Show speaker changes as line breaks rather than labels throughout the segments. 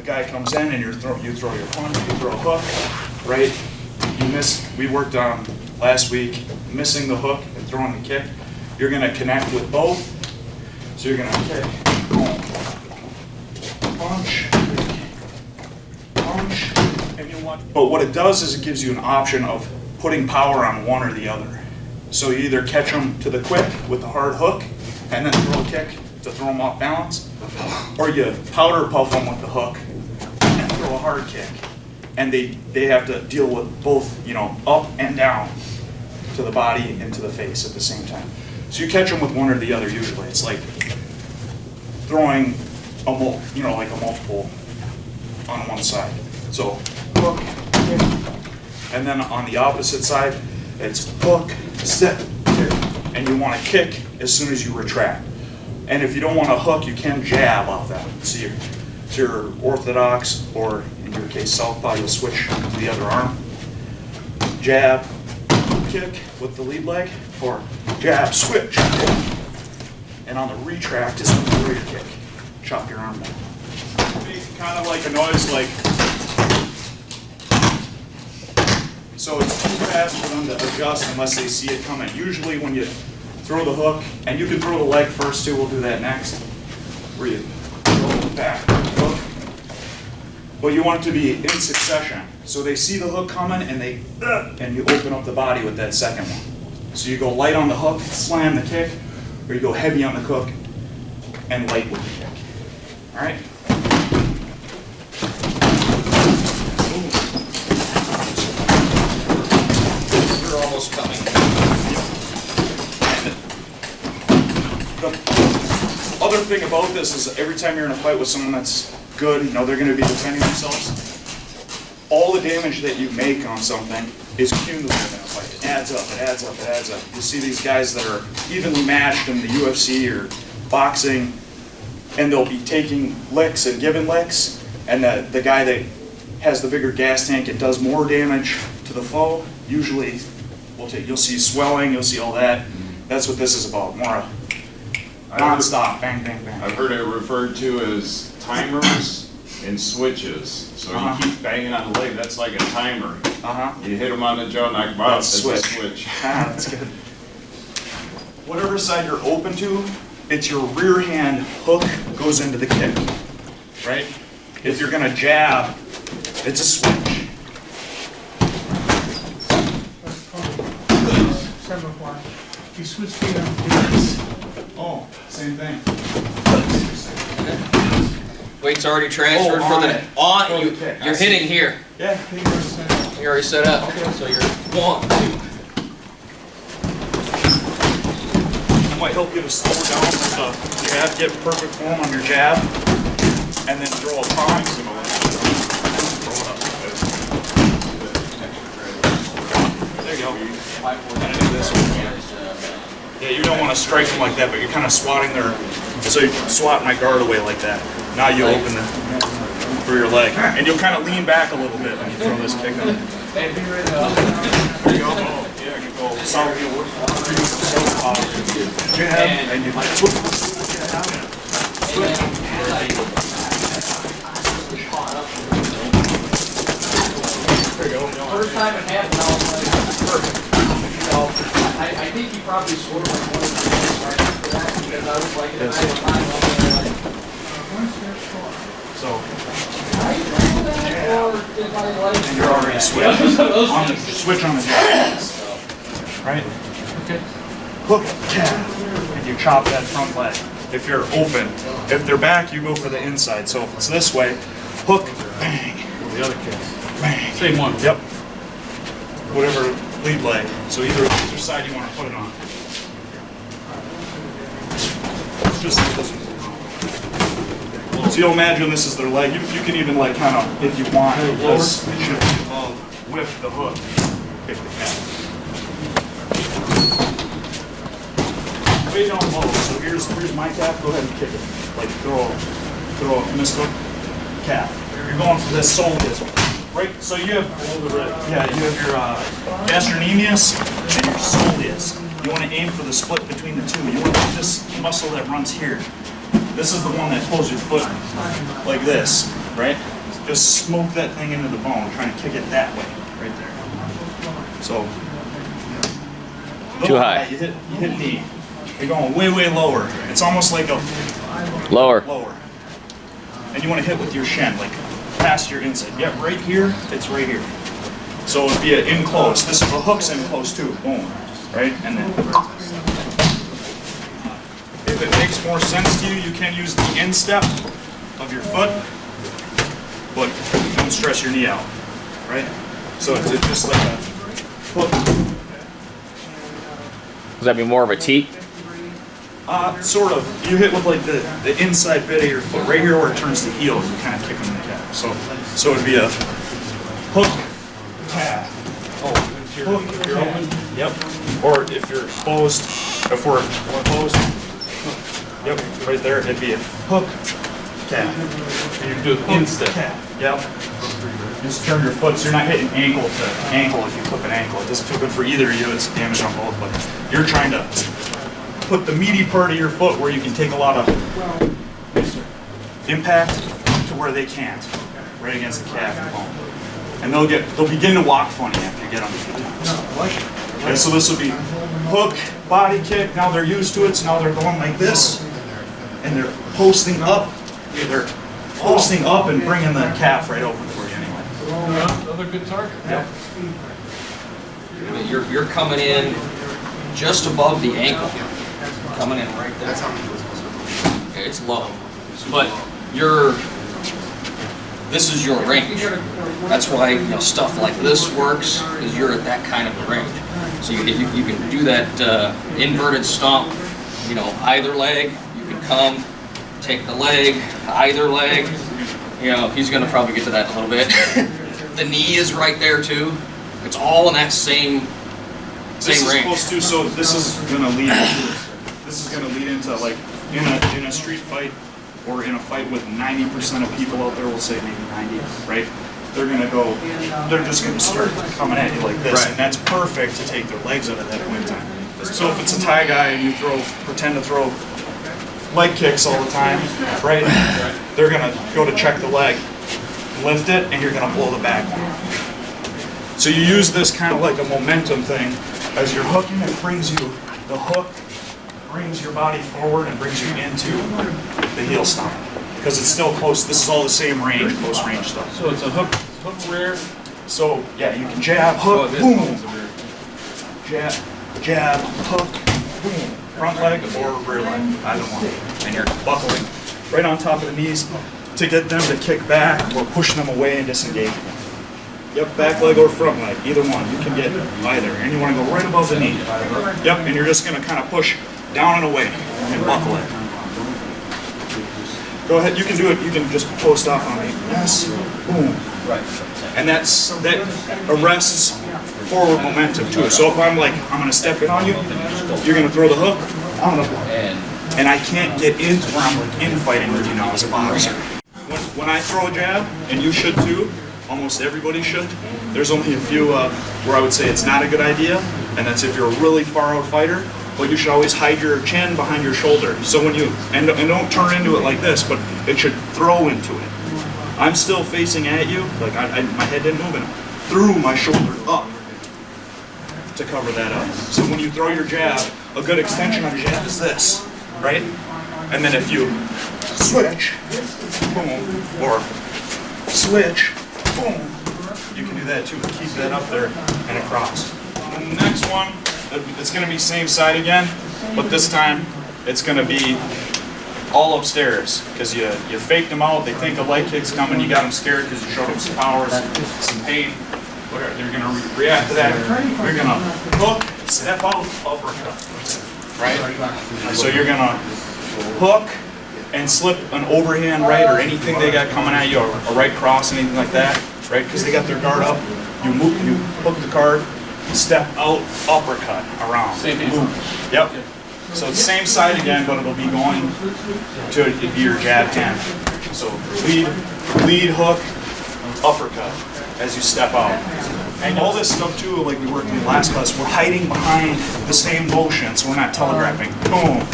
the guy comes in and you throw your punch, you throw a hook, right? You miss, we worked on last week, missing the hook and throwing the kick. You're gonna connect with both. So you're gonna kick, punch, punch, and you want, but what it does is it gives you an option of putting power on one or the other. So you either catch them to the quick with the hard hook and then throw a kick to throw them off balance, or you powder puff them with the hook and throw a hard kick. And they have to deal with both, you know, up and down to the body and to the face at the same time. So you catch them with one or the other usually. It's like throwing like a multiple on one side. So hook, kick, and then on the opposite side, it's hook, step, kick, and you want to kick as soon as you retract. And if you don't want to hook, you can jab off that. So you're orthodox, or in your case southpaw, you'll switch to the other arm. Jab, kick with the lead leg, or jab, switch, kick. And on the retract is when you throw your kick. Chop your arm down. Kind of like a noise like, so it's too fast for them to adjust unless they see it coming. Usually when you throw the hook, and you can throw the leg first too, we'll do that next, where you throw the back, hook. But you want it to be in succession. So they see the hook coming and and you open up the body with that second one. So you go light on the hook, slam the kick, or you go heavy on the hook and light with the kick. All right?
You're almost coming.
The other thing about this is every time you're in a fight with someone that's good, you know, they're going to be defending themselves. All the damage that you make on something is cumulative in a fight. It adds up, it adds up, it adds up. You see these guys that are evenly matched in the UFC or boxing, and they'll be taking licks and giving licks, and the guy that has the bigger gas tank, it does more damage to the foe. Usually, you'll see swelling, you'll see all that. That's what this is about, more non-stop, bang, bang, bang.
I've heard it referred to as timers and switches. So you keep banging on the leg, that's like a timer. You hit them on the jaw, knock them out, that's a switch.
That's good. Whatever side you're open to, it's your rear hand hook goes into the kick, right? If you're gonna jab, it's a switch.
You switch to your
Oh, same thing.
Weight's already transferred for the on. You're hitting here.
Yeah.
You already set up. Okay. So you're 1, 2.
It might help you to slow down with the jab, get perfect form on your jab, and then throw a palm. There you go. And do this one. Yeah, you don't want to strike them like that, but you're kind of swatting their, so you swat my guard away like that. Now you open it for your leg. And you'll kind of lean back a little bit when you throw this kick on. There you go. Yeah, you go south, jab, and you flip. There you go.
First time it happened, I was like, perfect. I think he probably scored like one of the games right after that, because I was like,
So,
and
and you're already switched. On the switch on the jab. Right? Okay. Hook, jab, and you chop that front leg. If you're open, if they're back, you go for the inside. So if it's this way, hook, bang.
The other kick.
Bang.
Same one.
Yep. Whatever lead leg. So either side you want to put it on. Just like this one. So you'll imagine this is their leg. You can even like kind of, if you want, because it should be above with the hook. Kick the calf. Way down low. So here's my calf. Go ahead and kick it. Like throw a mishook calf. You're going for this soleus. Right, so you have you have your gastrocnemius and your soleus. You want to aim for the split between the two. You want this muscle that runs here. This is the one that pulls your foot like this. right? Just smoke that thing into the bone, trying to kick it that way, right there. So,
Too high.
You hit knee. You're going way, way lower. It's almost like a
Lower.
lower. And you want to hit with your shin, like past your inside. Yeah, right here, it's right here. So it'd be an in close. This the hook's in close too. Boom. Right? And then if it makes more sense to you, you can use the instep of your foot, but don't stress your knee out. Right? So it's just like a hook.
Does that be more of a teat?
Sort of. You hit with like the inside bit of your foot, right here where it turns to heel, you kind of kick them in the calf. So it'd be a hook, calf. Oh, hook, you're open? Yep. Or if you're closed, if we're closed, yep, right there, it'd be a hook, calf.
You do instep.
Calf. Yep. Just turn your foot so you're not hitting ankle to ankle if you clip an ankle. It doesn't feel good for either of you, it's damage on both, but you're trying to put the meaty part of your foot where you can take a lot of impact to where they can't, right against the calf and bone. And they'll begin to walk funny after you get them a few times. Okay, so this will be hook, body kick, now they're used to it, so now they're going like this, and they're posting up, and bringing the calf right open for you anyway.
Another good target.
Yep.
You're coming in just above the ankle. Coming in right there. It's low. But this is your range. That's why stuff like this works, because you're at that kind of a range. So you can do that inverted stomp, either leg. You can come, take the leg, either leg. He's gonna probably get to that in a little bit. The knee is right there too. It's all in that same
This is
range.
close to, so this is gonna lead into like in a street fight or in a fight with 90% of people out there, we'll say maybe 90, right? They're just gonna start coming at you like this, and that's perfect to take their legs out at that point in time. So if it's a Thai guy and you pretend to throw leg kicks all the time, right? They're gonna go to check the leg, lift it, and you're gonna blow the back one. So you use this kind of like a momentum thing. As you're hooking, it brings you, the hook brings your body forward and brings you into the heel stomp. Because it's still close, this is all the same range, close range stuff.
So it's a hook rear.
So yeah, you can jab, hook, boom. Jab, hook, boom. Front leg or rear leg, either one. And you're buckling right on top of the knees to get them to kick back or push them away and disengage. Yep, back leg or front leg, either one. You can get either. And you want to go right above the knee. Yep, and you're just going to kind of push down and away and buckle it. Go ahead, you can do it. You can just post off on me. Yes, boom. Right. And that arrests forward momentum too. So if I'm like, I'm going to step in on you, you're going to throw the hook, I'm going to block. And I can't get into where I'm like infighting with you now as a boxer. When I throw a jab, and you should too, almost everybody should, there's only a few where I would say it's not a good idea, and that's if you're a really far out fighter, but you should always hide your chin behind your shoulder. So when you, and don't turn into it like this, but it should throw into it. I'm still facing at you, like my head didn't move, and threw my shoulder up to cover that up. So when you throw your jab, a good extension on your jab is this, right? And then if you switch, boom, or switch, boom, you can do that too. Keep that up there and across. And the next one, it's going to be same side again, but this time it's going to be all upstairs because you faked them out. They think a leg kick's coming. You got them scared because you showed them some power, some pain. Whatever. They're going to react to that. You're going to hook, step out, uppercut. Right? So you're going to hook and slip an overhand right or anything they got coming at you, or a right cross, anything like that, right? Because they got their guard up. You move, you hook the card, step out, uppercut, around, loop. Yep. So it's same side again, but it'll be going to it'd be your jab hand. So lead hook, uppercut as you step out. And all this stuff too, like we worked in the last class, we're hiding behind the same motion, so we're not telegraphing. Boom,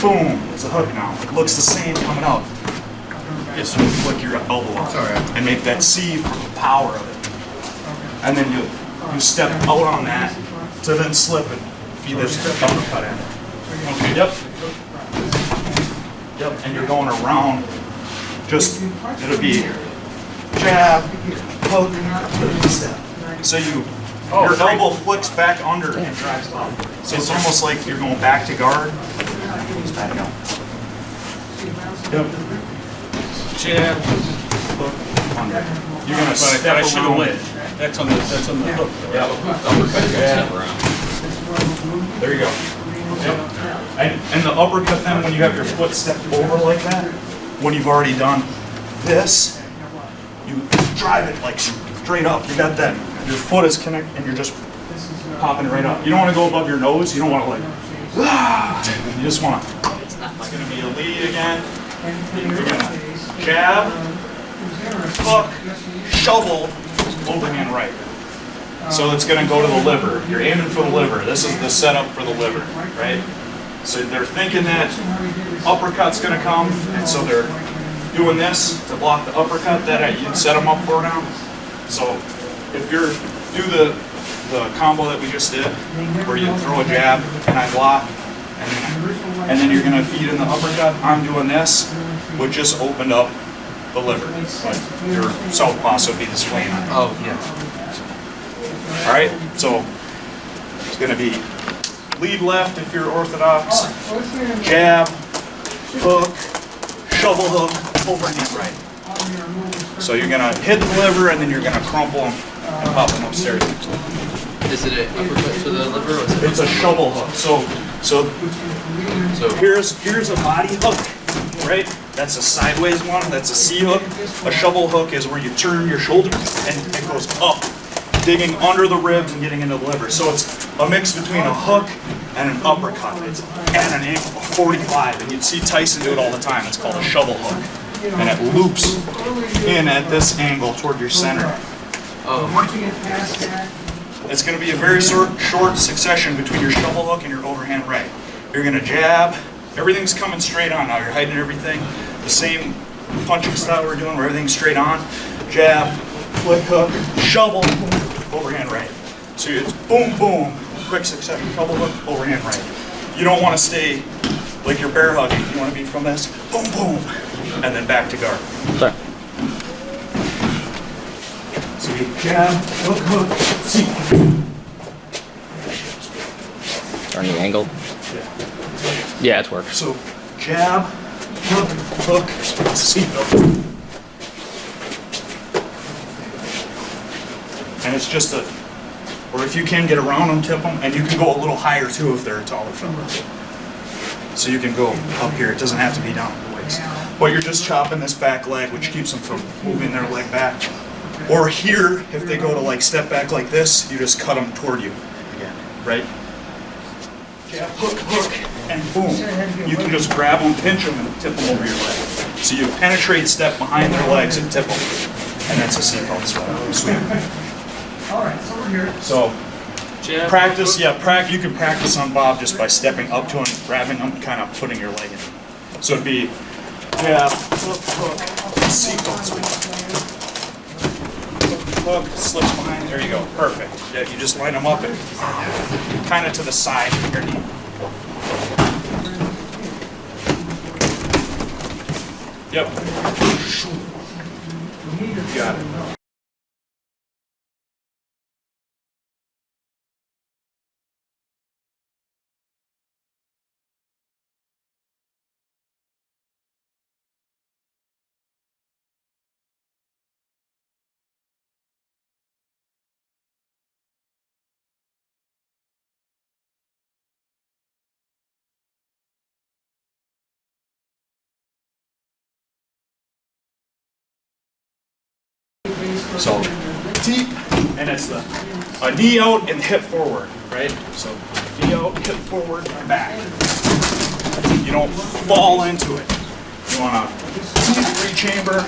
boom, it's a hook now. It looks the same coming out. is you flick your elbow up and make that C for the power of it. And then you step out on that to then slip and feed this uppercut in. Okay, yep. Yep, and you're going around, just, it'll be jab, hook, step. So your elbow flicks back under and drives up. So it's almost like you're going back to guard. Back up. Yep. Jab, hook, under. You're gonna step
That I should have
around.
went. That's on the hook.
Yep.
Uppercut, you gotta step around.
There you go. Yep. And the uppercut then, when you have your foot stepped over like that, when you've already done this, you drive it like straight up. You got that, your foot is connected and you're just popping right up. You don't want to go above your nose. You don't want to like, you just want to, it's going to be a lead again. You're going to jab, hook, shovel, overhand right. So it's going to go to the liver. You're aiming for the liver. This is the setup for the liver, right? So they're thinking that uppercut's going to come, and so they're doing this to block the uppercut that you'd set them up for now. So if you're do the combo that we just did, where you throw a jab and I block, and then you're going to feed in the uppercut. I'm doing this, which just opened up the liver. But your southpaw would be the swing.
Oh, yeah.
All right, so it's going to be lead left if you're orthodox, jab, hook, shovel hook, overhand right. So you're going to hit the liver and then you're going to crumple them and pop them upstairs.
Is it an uppercut to the liver or is it?
It's a shovel hook. So here's a body hook, right? That's a sideways one. That's a C hook. A shovel hook is where you turn your shoulder and it goes up, digging under the ribs and getting into the liver. So it's a mix between a hook and an uppercut. It's at an angle of 45, and you'd see Tyson do it all the time. It's called a shovel hook, and it loops in at this angle toward your center. It's going to be a very short succession between your shovel hook and your overhand right. You're going to jab. Everything's coming straight on now. You're hiding everything. The same punching style we're doing where everything's straight on. Jab, flick hook, shovel, overhand right. So it's boom, boom, quick succession, shovel hook, overhand right. You don't want to stay like you're bear hugging. You want to be from this, boom, boom, and then back to guard.
Sorry.
So you jab, hook, see.
Turn the angle. Yeah, it's worked.
So jab, hook, see. And it's just a, or if you can get around them, tip them, and you can go a little higher too if they're a taller fella. So you can go up here, it doesn't have to be down at the waist. But you're just chopping this back leg, which keeps them from moving their leg back. Or here, if they go to like step back like this, you just cut them toward you again, right? Jab, hook, and boom. You can just grab them, pinch them, and tip them over your leg. So you penetrate, step behind their legs, and tip them. And that's a seatbelt sweep.
All right, so we're here.
So practice, you can practice on Bob just by stepping up to him, grabbing him, kind of putting your leg in. So it'd be jab, hook, seatbelt sweep. Hook, slips behind, there you go, perfect. Yeah, you just line them up and kind of to the side of your knee. Yep. You got it. So deep, and it's a knee out and hip forward, right? So knee out, hip forward, and back. You don't fall into it. You want to deep rechamber,